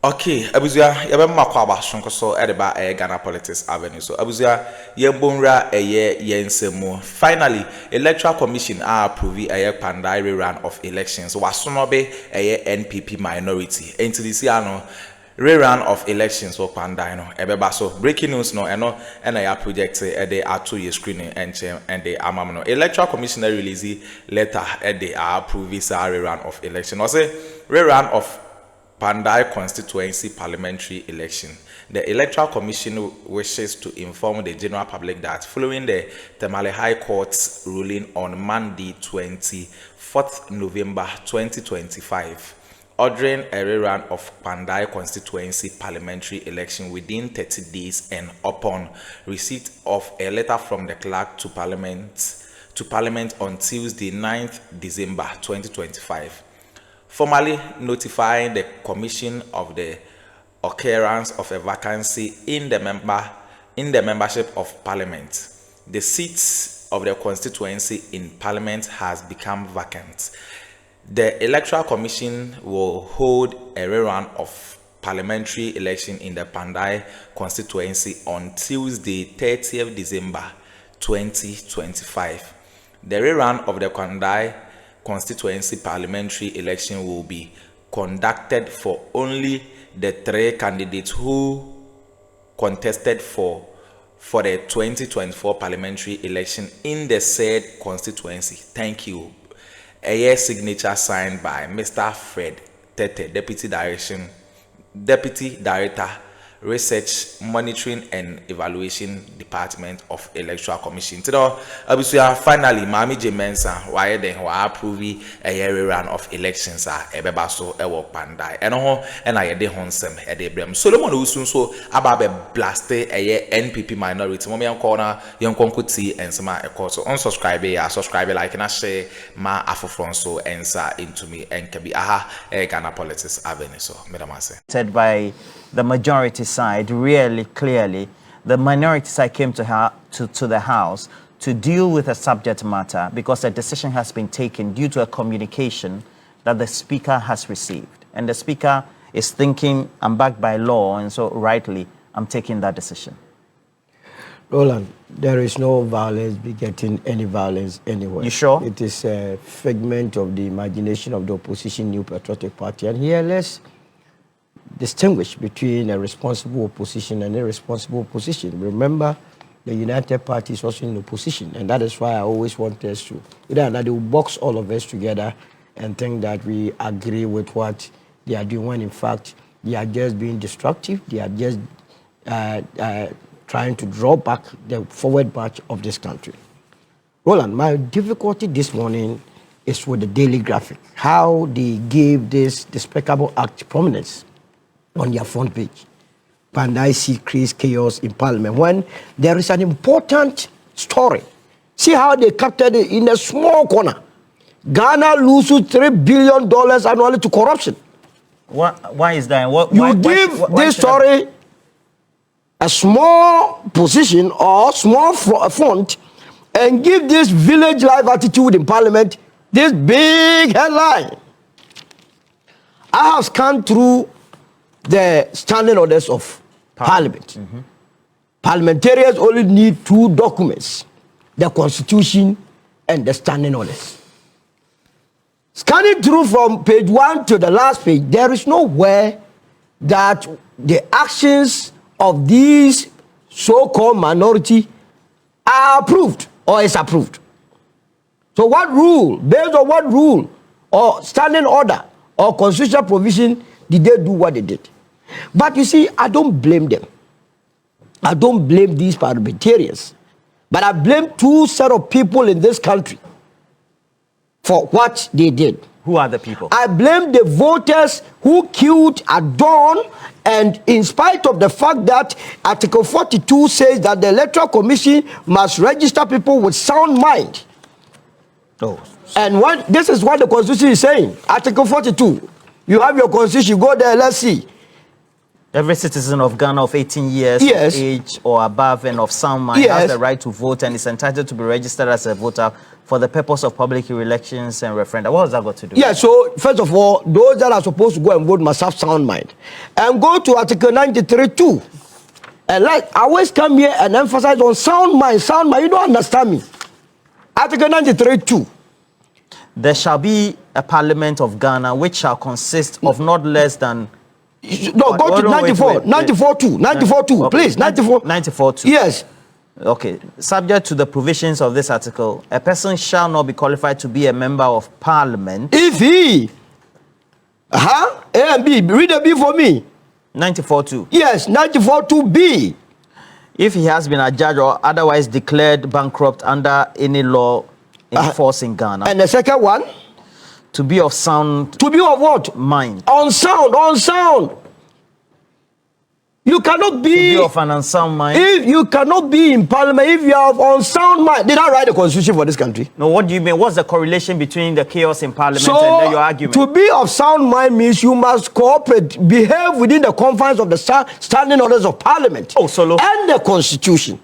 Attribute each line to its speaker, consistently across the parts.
Speaker 1: Okay, Abuzia, yabema kwa abashonko so edeba Ghana Politics Avenue. So Abuzia, yembonra yensemu. Finally, Electoral Commission are approving Kpandai rerun of elections. Wasonobe NPP minority. Into this year rerun of elections for Kpandai no. Ebeba so breaking news no eno ya project the Addo ye screening and the amamno. Electoral Commission release letter they are approving rerun of election. Also rerun of Kpandai constituency parliamentary election. The Electoral Commission wishes to inform the general public that following the Tamale High Court's ruling on Monday 24th November 2025, ordering a rerun of Kpandai constituency parliamentary election within 30 days and upon receipt of a letter from the clerk to Parliament on Tuesday 9th December 2025. Formally notifying the Commission of the occurrence of a vacancy in the membership of Parliament. The seats of the constituency in Parliament has become vacant. The Electoral Commission will hold a rerun of parliamentary election in the Kpandai constituency on Tuesday 30th December 2025. The rerun of the Kpandai constituency parliamentary election will be conducted for only the 3 candidates who contested for the 2024 parliamentary election in the said constituency. Thank you. A signature signed by Mr. Fred Tete, Deputy Director, Research, Monitoring and Evaluation Department of Electoral Commission. Today, finally, Mensa, why then who approve a rerun of elections are Ebebaso Ewo Kpandai. And I de Honsem Edebrem. Solomon Usun so ababe blaste a NPP minority. Mommy and corner, young Konkuti and some so unsubscribe, subscribe, like and share ma afofronso answer into me and can be Ghana Politics Avenue. So, Madam
Speaker 2: said by the majority side, really clearly, the minority side came to the House to deal with a subject matter because a decision has been taken due to a communication that the Speaker has received. And the Speaker is thinking, I'm backed by law, and so rightly, I'm taking that decision.
Speaker 3: Roland, there is no violence begetting any violence anywhere.
Speaker 2: You sure?
Speaker 3: It is a figment of the imagination of the opposition New Patriotic Party. And here, let's distinguish between a responsible opposition and a irresponsible opposition. Remember, the United Party is also in opposition, and that is why I always want us to, that they will box all of us together and think that we agree with what they are doing, when in fact they are just being destructive. They are just trying to draw back the forward march of this country. Roland, my difficulty this morning is with the Daily Graphic, how they gave this despicable act prominence on their front page. Kpandai see creates chaos in Parliament when there is an important story. See how they captured it in a small corner. Ghana loses $3 billion annually to corruption.
Speaker 2: Why is that?
Speaker 3: You give this story a small position or small font and give this village life attitude in Parliament this big headline. I have scanned through the standing orders of Parliament. Parliamentarians only need 2 documents: the Constitution and the standing orders. Scanning through from page 1 to the last page, there is nowhere that the actions of these so-called minority are approved or is approved. So what rule, based on what rule or standing order or constitutional provision did they do what they did? But you see, I don't blame them. I don't blame these parliamentarians. But I blame 2 set of people in this country for what they did.
Speaker 2: Who are the people?
Speaker 3: I blame the voters who killed Addo, and in spite of the fact that Article 42 says that the Electoral Commission must register people with sound mind.
Speaker 2: Oh.
Speaker 3: And this is what the Constitution is saying. Article 42. You have your Constitution, go there, let's see.
Speaker 2: Every citizen of Ghana of 18 years
Speaker 3: Yes.
Speaker 2: of age or above and of sound mind
Speaker 3: Yes.
Speaker 2: has the right to vote and is entitled to be registered as a voter for the purpose of public elections and referenda. What has that got to do?
Speaker 3: Yeah, so first of all, those that are supposed to go and vote must have sound mind. And go to Article 93 too. And like, I always come here and emphasize on sound mind, sound mind. You don't understand me. Article 93 too.
Speaker 2: There shall be a parliament of Ghana which shall consist of not less than...
Speaker 3: No, go to 94, 94 2, 94 2,
Speaker 2: Okay,
Speaker 3: please, 94.
Speaker 2: 94 2.
Speaker 3: Yes.
Speaker 2: Okay, subject to the provisions of this article, a person shall not be qualified to be a member of parliament.
Speaker 3: If he, A and B, read the B for me.
Speaker 2: 94 2.
Speaker 3: Yes, 94 2B.
Speaker 2: If he has been adjudged or otherwise declared bankrupt under any law in force in Ghana,
Speaker 3: And the second one,
Speaker 2: to be of sound
Speaker 3: to be of what?
Speaker 2: mind,
Speaker 3: On sound, on sound. You cannot
Speaker 2: to
Speaker 3: be,
Speaker 2: be of an unsound mind.
Speaker 3: if you cannot be in parliament if you are of unsound mind. Did I write the constitution for this country?
Speaker 2: No, what do you mean? What's the correlation between the chaos in parliament
Speaker 3: So,
Speaker 2: and then your argument?
Speaker 3: to be of sound mind means you must cooperate, behave within the confines of the standing orders of parliament
Speaker 2: Oh, Solo.
Speaker 3: and the constitution.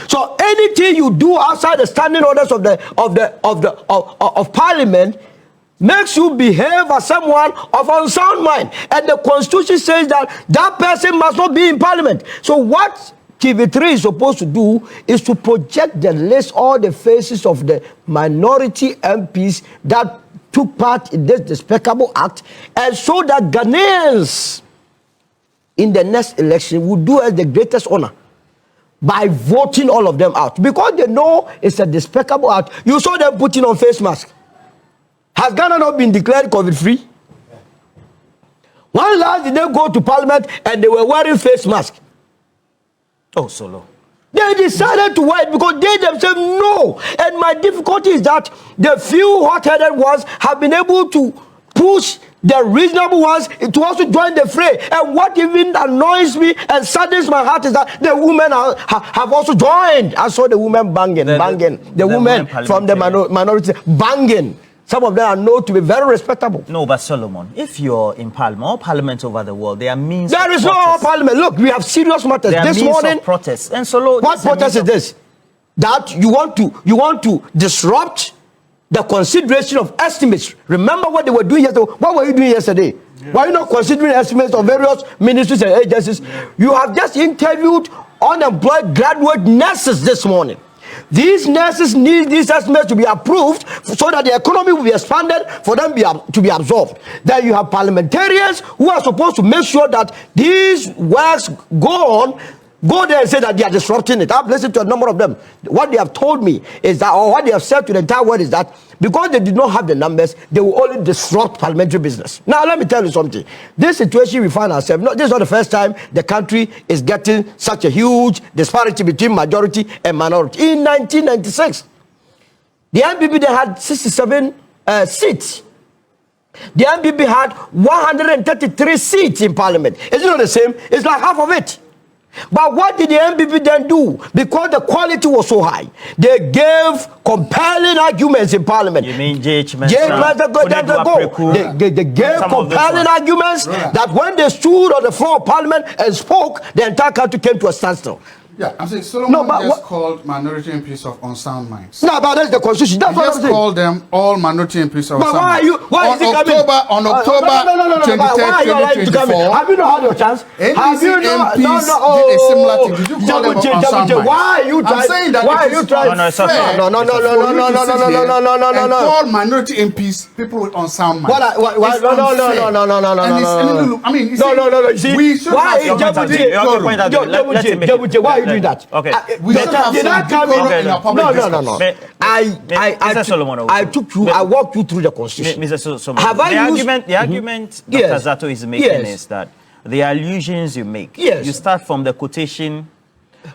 Speaker 3: So anything you do outside the standing orders of parliament makes you behave as someone of unsound mind, and the constitution says that that person must not be in parliament. So what TV3 is supposed to do is to project the list, all the faces of the minority MPs that took part in this despicable act, and so that Ghanaians in the next election will do us the greatest honor by voting all of them out, because they know it's a despicable act. You saw them putting on face masks. Has Ghana not been declared COVID-free? When last did they go to parliament and they were wearing face masks?
Speaker 2: Oh, Solo.
Speaker 3: They decided to wear it because they themselves know. And my difficulty is that the few hot-headed ones have been able to push the reasonable ones to also join the fray. And what even annoys me and saddens my heart is that the women have also joined. I saw the women banging. The women from the minority banging. Some of them are known to be very respectable.
Speaker 2: No, but Solomon, if you're in parliament, all parliaments over the world, there are means
Speaker 3: There
Speaker 2: of
Speaker 3: is
Speaker 2: protest.
Speaker 3: no parliament. Look, we have serious matters.
Speaker 2: There are
Speaker 3: This
Speaker 2: means
Speaker 3: morning,
Speaker 2: of protest. And Solo,
Speaker 3: what protest is this? That you want to disrupt the consideration of estimates. Remember what they were doing yesterday? What were you doing yesterday? Yeah. Were you not considering estimates of various ministries and agencies? Yeah. You have just interviewed unemployed graduate nurses this morning. These nurses need these estimates to be approved so that the economy will be expanded for them to be absorbed. Then you have parliamentarians who are supposed to make sure that these works go on. Go there and say that they are disrupting it. I've listened to a number of them. What they have told me is that, or what they have said to the entire world is that because they did not have the numbers, they will only disrupt parliamentary business. Now, let me tell you something. This situation we find ourselves, this is not the first time the country is getting such a huge disparity between majority and minority. In 1996, the NPP, they had 67 seats. The NPP had 133 seats in parliament. Is it not the same? It's like half of it. But what did the NPP then do? Because the quality was so high, they gave compelling arguments in parliament.
Speaker 2: You mean J.H. Mensa?
Speaker 3: They gave compelling arguments that when they stood on the floor of parliament and spoke, the entire country came to a standstill.
Speaker 4: Yeah, I'm saying Solomon just called minority MPs of unsound minds.
Speaker 3: No, but that's the constitution. That's what I'm saying.
Speaker 4: Just called them all minority MPs of unsound minds.
Speaker 3: Why is it coming?
Speaker 4: On October 23rd, 2024,
Speaker 3: have you not had your chance?
Speaker 4: Have you not? Did a similar thing. Did you call them unsound minds?
Speaker 3: Why are you trying?
Speaker 4: I'm saying that
Speaker 3: why are you trying?
Speaker 4: No. Call minority MPs people with unsound minds.
Speaker 3: No.
Speaker 4: I mean,
Speaker 3: no.
Speaker 4: We should have
Speaker 3: why are you doing that?
Speaker 2: Okay.
Speaker 4: We should have some decorum in our public discourse.
Speaker 3: No. I walked you through the constitution.
Speaker 2: Mr. Solomon, the argument Dr. Zato is making is that the allusions you make, you start from the quotation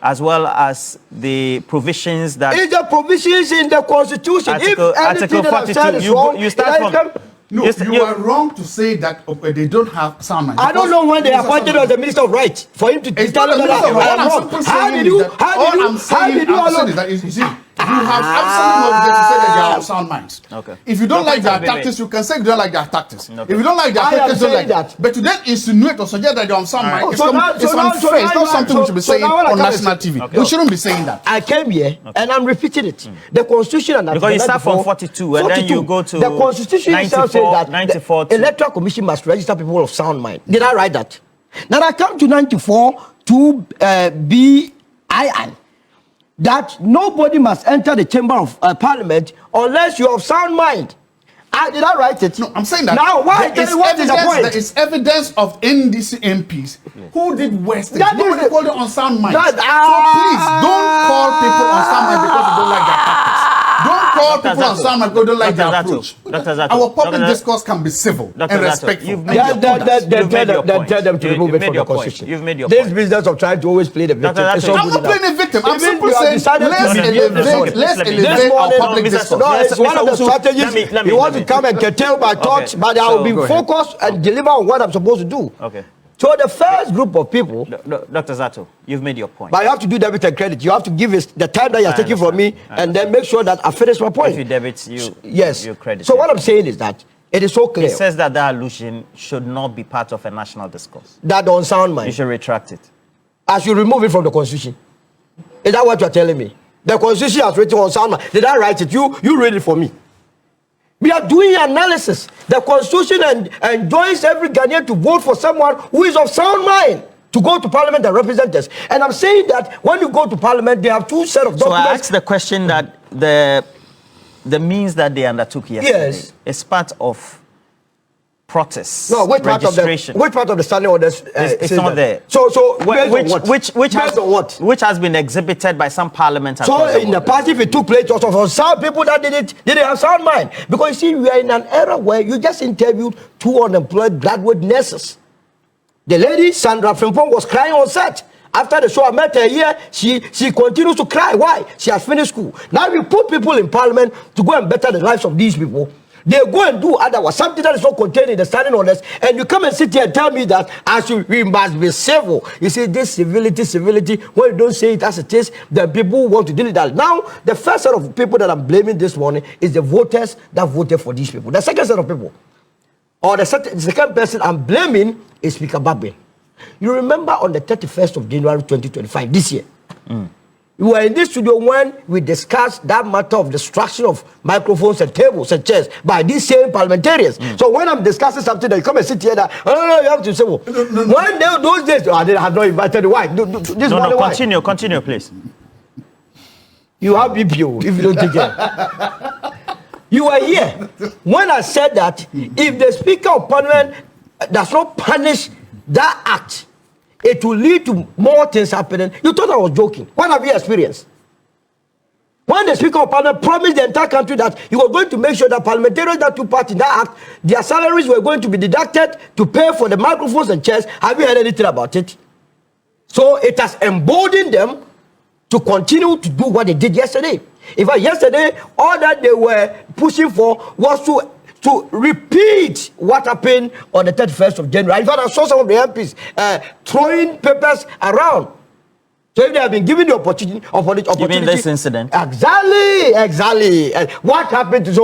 Speaker 2: as well as the provisions that...
Speaker 3: It's the provisions in the constitution.
Speaker 2: Article 42, you start from...
Speaker 4: No, you are wrong to say that they don't have sound mind.
Speaker 3: I don't know when they appointed as the Minister of Rights for him to tell them that I am wrong. How did you
Speaker 4: have absolutely no business to say that they are of sound minds.
Speaker 2: Okay.
Speaker 4: If you don't like their tactics, you can say you don't like their tactics. Okay. If you don't like their tactics, don't like that. But to then insinuate or suggest that they are of sound minds, it's unfair. It's not something we should be saying on national TV. Okay. We shouldn't be saying that.
Speaker 3: I came here and I'm repeating it. The Constitution and
Speaker 2: because you start from 42 and then you go to
Speaker 3: the Constitution
Speaker 2: 94,
Speaker 3: itself says that
Speaker 2: 94
Speaker 3: the Electoral Commission must register people of sound mind. Did I write that? Now I come to 94 to BII. That nobody must enter the chamber of parliament unless you're of sound mind. Did I write it?
Speaker 4: No, I'm saying that.
Speaker 3: Now, why? What is the point?
Speaker 4: There is evidence of NDC MPs who did worse things. Nobody called them on sound mind. So please, don't call people on sound mind because you don't like their tactics. Don't call people on sound mind because you don't like their approach. Our public discourse can be civil and respectful.
Speaker 3: Then tell them to remove it from the Constitution.
Speaker 2: You've made your point.
Speaker 3: This business of trying to always play the victim.
Speaker 4: I'm not playing the victim. I'm simply saying let's elevate our public discourse.
Speaker 3: No, it's one of the strategies. You want to come and curtail my thoughts, but I will be focused and deliver on what I'm supposed to do.
Speaker 2: Okay.
Speaker 3: So the first group of people,
Speaker 2: Dr. Zato, you've made your point.
Speaker 3: But you have to do debit and credit. You have to give us the time that you're taking from me, and then make sure that I finish my point.
Speaker 2: If you debit, you credit.
Speaker 3: So what I'm saying is that it is so clear.
Speaker 2: It says that the allusion should not be part of a national discourse.
Speaker 3: That don't sound mind.
Speaker 2: You should retract it.
Speaker 3: I should remove it from the Constitution. Is that what you're telling me? The Constitution has written on sound mind. Did I write it? You read it for me. We are doing analysis. The Constitution enjoins every Ghanaian to vote for someone who is of sound mind to go to Parliament and represent us. And I'm saying that when you go to Parliament, they have two set of documents.
Speaker 2: So I asked the question that the means that they undertook yesterday is part of protest.
Speaker 3: No, which part of the standing orders?
Speaker 2: It's not there.
Speaker 3: So
Speaker 2: which has been exhibited by some parliaments.
Speaker 3: So in the past, if it took place, also for some people that didn't have sound mind, because you see, we are in an era where you just interviewed 2 unemployed graduate nurses. The lady Sandra Frimpong was crying on set. After the show, I met her here. She continues to cry. Why? She has finished school. Now we put people in Parliament to go and better the lives of these people. They go and do otherwise, something that is not contained in the standing orders, and you come and sit here and tell me that we must be civil. You say this civility, when you don't say it as it is, then people want to deal with that. Now, the first set of people that I'm blaming this morning is the voters that voted for these people. The second set of people, or the second person I'm blaming is Speaker Babin. You remember on the 31st of January 2025, this year, we were in this studio when we discussed that matter of destruction of microphones and tables and chairs by these same parliamentarians. So when I'm discussing something, that you come and sit here, that you have to say, well, when those days, I have not invited the wife.
Speaker 2: Continue, please.
Speaker 3: You have BPO if you don't take care. You were here when I said that if the Speaker of Parliament does not punish that act, it will lead to more things happening. You thought I was joking. What have you experienced? When the Speaker of Parliament promised the entire country that he was going to make sure that parliamentarians that took part in that act, their salaries were going to be deducted to pay for the microphones and chairs, have you heard anything about it? So it has emboldened them to continue to do what they did yesterday. In fact, yesterday, all that they were pushing for was to repeat what happened on the 31st of January. In fact, I saw some of the MPs throwing papers around. So if they have been given the opportunity...
Speaker 2: You mean this incident?
Speaker 3: Exactly. What happened to...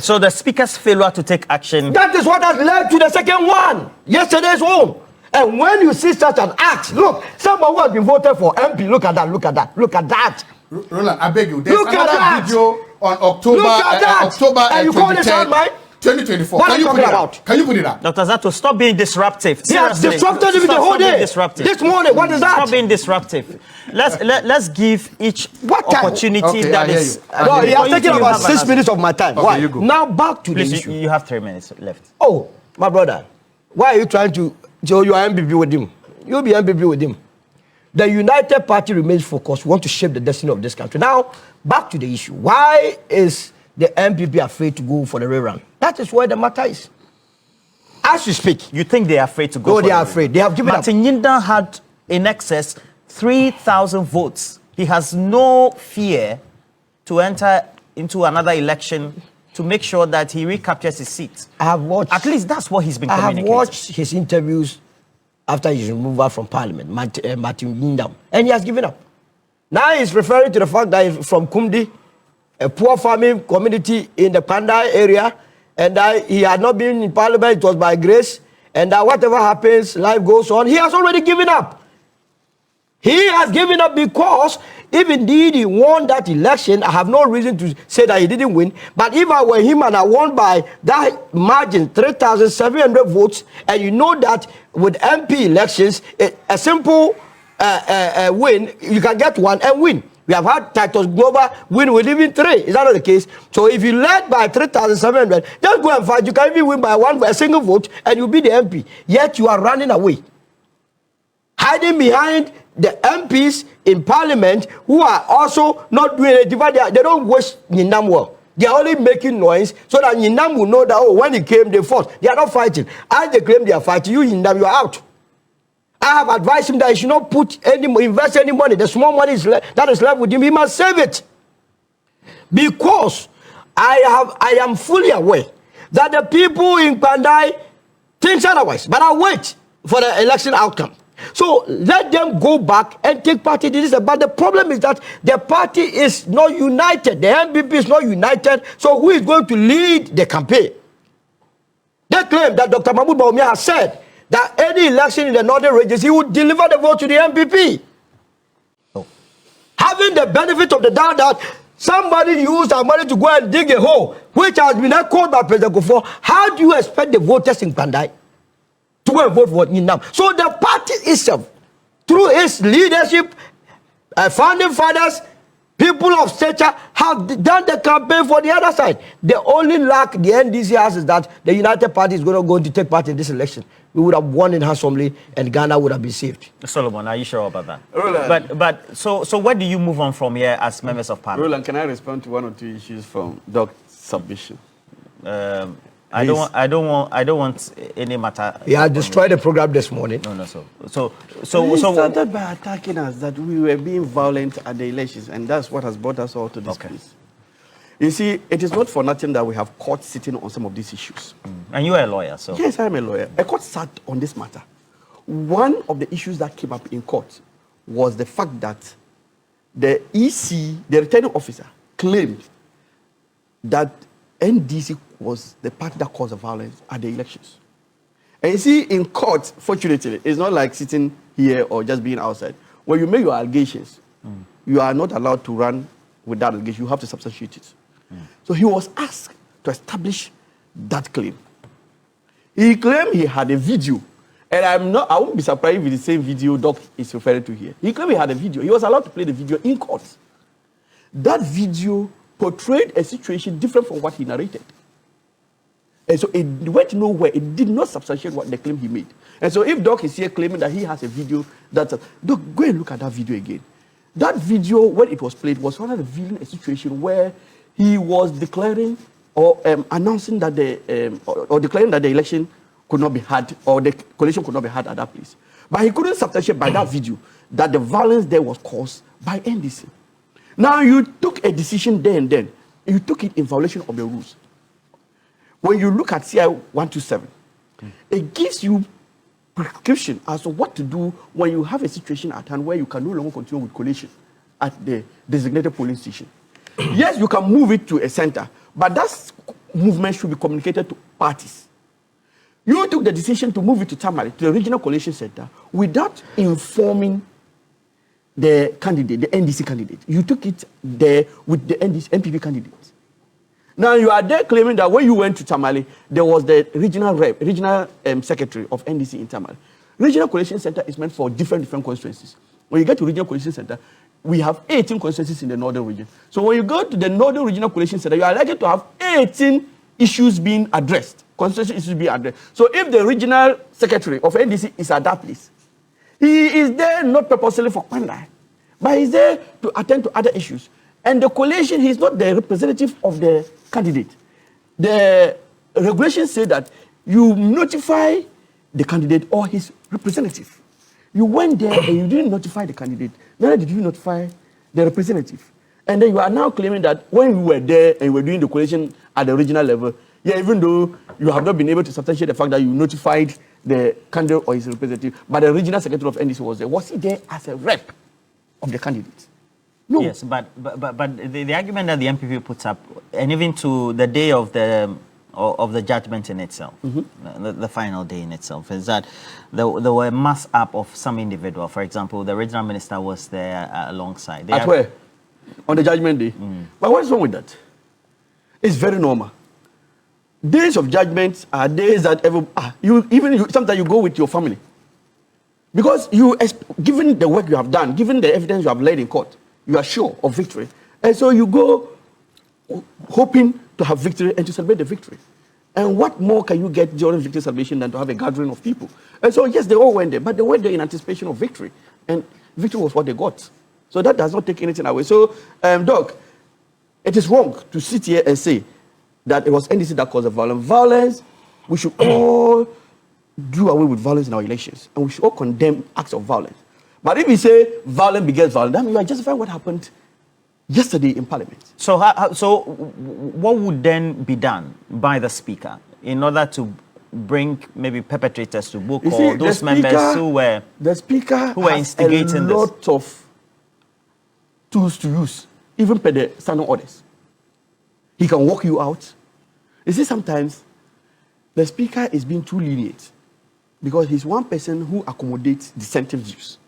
Speaker 2: So the Speaker's failure to take action...
Speaker 3: That is what has led to the second one. Yesterday's one. And when you see such an act, look, someone who has been voted for MP, look at that.
Speaker 4: Roland, I beg you, there's another video on October
Speaker 3: and you call this out, Mike?
Speaker 4: 2024.
Speaker 3: What are you talking about?
Speaker 4: Can you put it up?
Speaker 2: Dr. Zato, stop being disruptive.
Speaker 3: He has disrupted me the whole day. This morning, what is that?
Speaker 2: Stop being disruptive. Let's give each opportunity that is...
Speaker 3: No, he has taken about 6 minutes of my time. Why? Now back to the issue.
Speaker 2: You have 3 minutes left.
Speaker 3: Oh, my brother, why are you trying to show you are MPP with him? You'll be MPP with him. The United Party remains focused. We want to shape the destiny of this country. Now, back to the issue. Why is the MPP afraid to go for the rerun? That is where the matter is. As you speak.
Speaker 2: You think they are afraid to go for
Speaker 3: they are afraid. They have given
Speaker 2: Martin
Speaker 3: up.
Speaker 2: Yinda had in excess 3,000 votes. He has no fear to enter into another election to make sure that he recaptures his seat.
Speaker 3: I have watched...
Speaker 2: At least that's what he's been communicating.
Speaker 3: I have watched his interviews after his removal from Parliament, Martin Yinda, and he has given up. Now he's referring to the fact that he's from Kumdi, a poor farming community in the Kpandai area, and he had not been in parliament, it was by grace, and that whatever happens, life goes on. He has already given up. He has given up because if indeed he won that election, I have no reason to say that he didn't win. But if I were him and I won by that margin, 3,700 votes, and you know that with MP elections, a simple win, you can get one and win. We have had Titus Global win with even 3. Is that not the case? So if you led by 3,700, just go and fight. You can even win by a single vote, and you'll be the MP. Yet you are running away, hiding behind the MPs in parliament who are also not doing anything. They don't wish Nyinam well. They are only making noise so that Nyinam will know that, oh, when he came, they fought. They are not fighting. As they claim they are fighting, you Nyinam, you are out. I have advised him that he should not invest any money. The small money that is left with him, he must save it. Because I am fully aware that the people in Kpandai think otherwise. But I wait for the election outcome. So let them go back and take part in this. But the problem is that the party is not united. The NPP is not united. So who is going to lead the campaign? They claim that Dr. Mahmoud Bawumia has said that any election in the northern regions, he would deliver the vote to the NPP. Oh. Having the benefit of the doubt that somebody used our money to go and dig a hole, which has been echoed by President Akuffo, how do you expect the voters in Kpandai to go and vote for Nyinam? So the party itself, through its leadership, founding fathers, people of stature, have done the campaign for the other side. The only lack the NDC has is that the United Party is going to take part in this election. We would have won in handsomely, and Ghana would have been saved.
Speaker 2: Solomon, are you sure about that?
Speaker 5: Roland.
Speaker 2: So where do you move on from here as members of parliament?
Speaker 5: Roland, can I respond to one or two issues from Doc's submission?
Speaker 2: I don't want any matter.
Speaker 3: He had destroyed the program this morning.
Speaker 2: No.
Speaker 5: He started by attacking us that we were being violent at the elections, and that's what has brought us all to this place. You see, it is not for nothing that we have court sitting on some of these issues.
Speaker 2: And you are a lawyer, so...
Speaker 5: Yes, I am a lawyer. A court sat on this matter. One of the issues that came up in court was the fact that the EC, the returning officer, claimed that NDC was the party that caused the violence at the elections. And you see, in court, fortunately, it's not like sitting here or just being outside. When you make your allegations, you are not allowed to run with that allegation. You have to substantiate it. So he was asked to establish that claim. He claimed he had a video, and I won't be surprised if it's the same video Doc is referring to here. He claimed he had a video. He was allowed to play the video in court. That video portrayed a situation different from what he narrated. And so it went nowhere. It did not substantiate what the claim he made. And so if Doc is here claiming that he has a video, Doc, go and look at that video again. That video, when it was played, was rather revealing a situation where he was declaring or announcing that or declaring that the election could not be had, or the coalition could not be had at that place. But he couldn't substantiate by that video that the violence there was caused by NDC. Now, you took a decision there and then. You took it in violation of the rules. When you look at CI 127, it gives you prescription as to what to do when you have a situation at hand where you can no longer continue with coalition at the designated polling station. Yes, you can move it to a center, but that movement should be communicated to parties. You took the decision to move it to Tamale, to the regional coalition center, without informing the candidate, the NDC candidate. You took it there with the NPP candidate. Now you are there claiming that when you went to Tamale, there was the regional secretary of NDC in Tamale. Regional coalition center is meant for different constituencies. When you get to regional coalition center, we have 18 constituencies in the northern region. So when you go to the northern regional coalition center, you are likely to have 18 issues being addressed, constituency issues being addressed. So if the regional secretary of NDC is at that place, he is there not purposely for Kpandai, but he's there to attend to other issues. And the coalition, he's not the representative of the candidate. The regulations say that you notify the candidate or his representative. You went there and you didn't notify the candidate. Neither did you notify the representative. And then you are now claiming that when you were there and you were doing the coalition at the regional level, yeah, even though you have not been able to substantiate the fact that you notified the candidate or his representative, but the regional secretary of NDC was there. Was he there as a rep of the candidate? No.
Speaker 2: Yes, but the argument that the NPP puts up, and even to the day of the judgment in itself, the final day in itself, is that there were mass up of some individual. For example, the regional minister was there alongside.
Speaker 5: At where? On the judgment day. But what's wrong with that? It's very normal. Days of judgment are days that sometimes you go with your family. Because given the work you have done, given the evidence you have laid in court, you are sure of victory. And so you go hoping to have victory and to celebrate the victory. And what more can you get during victory celebration than to have a gathering of people? And so, yes, they all went there, but they went there in anticipation of victory. And victory was what they got. So that does not take anything away. So, Doc, it is wrong to sit here and say that it was NDC that caused the violence. Violence, we should all do away with violence in our elections. And we should all condemn acts of violence. But if we say violence begets violence, then you are justifying what happened yesterday in Parliament.
Speaker 2: So, what would then be done by the Speaker in order to bring maybe perpetrators to book, or those members who were instigating
Speaker 5: a lot of tools to use, even per the standing orders. He can walk you out. You see, sometimes the Speaker is being too lenient because he's one person who accommodates dissenting views.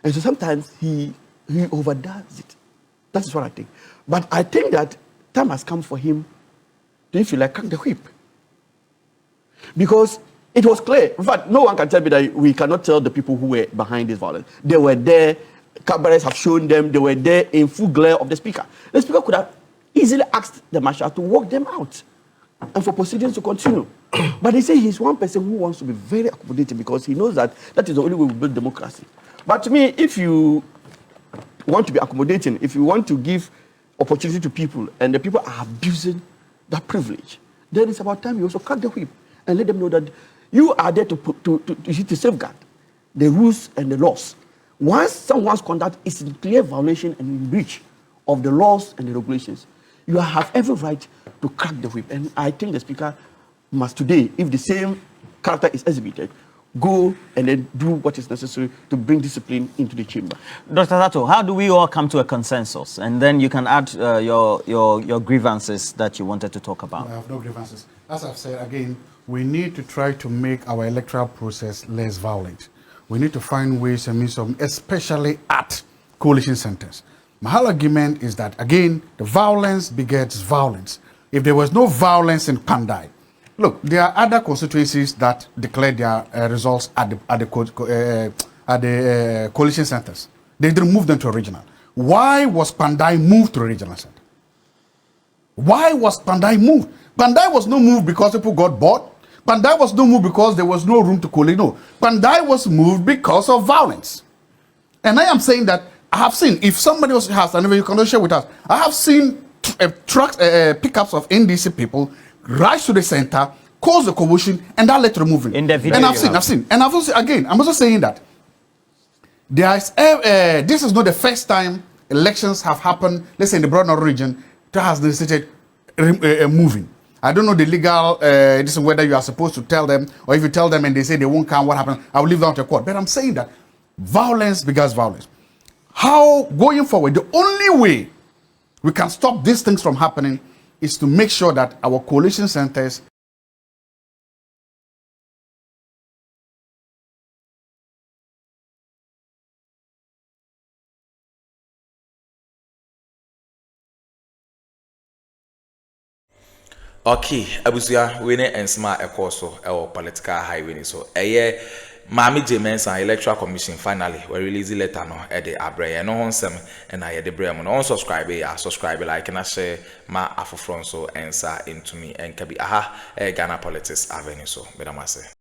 Speaker 5: And so sometimes he overdoes it. That is what I think. But I think that time has come for him to, if you like, crack the whip. Because it was clear. In fact, no one can tell me that we cannot tell the people who were behind this violence. They were there. Cabarets have shown them. They were there in full glare of the Speaker. The Speaker could have easily asked the marshal to walk them out and for proceedings to continue. But they say he's one person who wants to be very accommodating because he knows that that is the only way we build democracy. But to me, if you want to be accommodating, if you want to give opportunity to people and the people are abusing that privilege, then it's about time you also cut the whip and let them know that you are there to safeguard the rules and the laws. Once someone's conduct is in clear violation and in breach of the laws and the regulations, you have every right to crack the whip. And I think the Speaker must today, if the same character is exhibited, go and then do what is necessary to bring discipline into the chamber.
Speaker 2: Dr. Addo, how do we all come to a consensus? And then you can add your grievances that you wanted to talk about.
Speaker 4: I have no grievances. As I've said, again, we need to try to make our electoral process less violent. We need to find ways and means of, especially at coalition centers. My whole argument is that, again, the violence begets violence. If there was no violence in Kpandai, look, there are other constituencies that declared their results at the coalition centers. They didn't move them to regional. Why was Kpandai moved to a regional center? Why was Kpandai moved? Kpandai was not moved because people got bored. Kpandai was not moved because there was no room to coalition. No, Kpandai was moved because of violence. And I am saying that I have seen, if somebody else has, and you can share with us, I have seen trucks, pickups of NDC people rush to the center, cause the commotion, and that led to removing.
Speaker 2: In the video,
Speaker 4: and I've seen. And I've also, again, I'm also saying that there is, this is not the first time elections have happened, let's say in the broad north region, that has necessitated moving. I don't know the legal, this is whether you are supposed to tell them, or if you tell them and they say they won't come, what happened? I will leave that to court. But I'm saying that violence begets violence. How, going forward, the only way we can stop these things from happening is to make sure that our coalition centers
Speaker 1: okay, abusia we ne ensma ekoso e political highway ni so Mahama Mensa Electoral Commission finally we release letter no e de abreye no honsem and I de brem no subscribe like na share ma afofron so ensa into me and kabi Ghana Politics Avenue so bedamase.